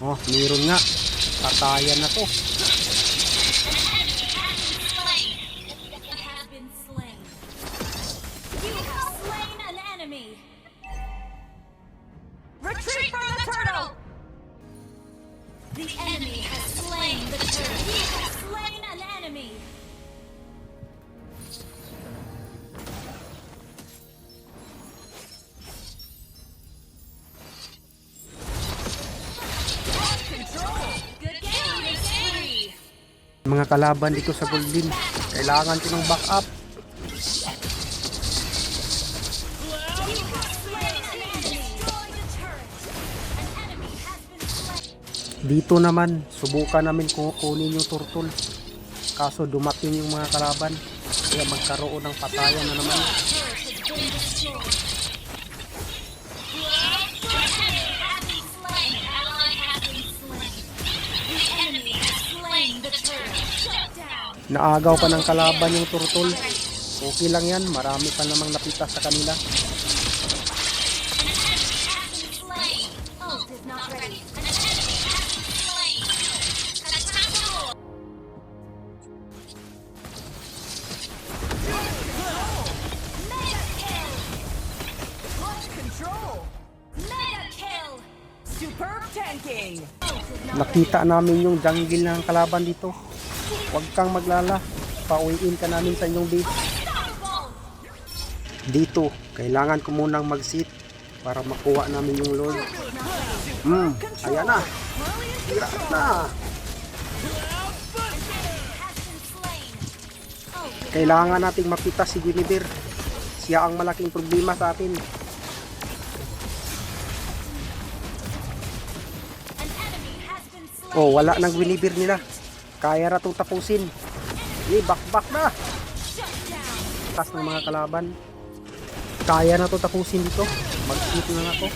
Oh, meron nga. Patayan na to. Retreat from the turtle! The enemy has slain the turtle. He has slain an enemy. Good game, victory. Mga kalaban dito sa Goldin. Kailangan ko ng backup. Dito naman, subukan namin kunin yung turtle. Kaso dumating yung mga kalaban. Kaya magkaroon ng patayan na naman. Naagaw pa ng kalaban yung turtle. Okay lang yan, marami pa namang napita sa kanila. Superb tanking! Nakita namin yung jungle ng kalaban dito. Huwag kang maglala. Pauwiin ka namin sa inyong base. Dito, kailangan ko munang mag-sit para makuha namin yung lord. Ayan na. Tira na. Kailangan nating mapita si Guinevere. Siya ang malaking problema sa atin. Oh, wala nang Guinevere nila. Kaya na itong tapusin. Back na. Takas ng mga kalaban. Kaya na itong tapusin dito. Mag-sleep na ako.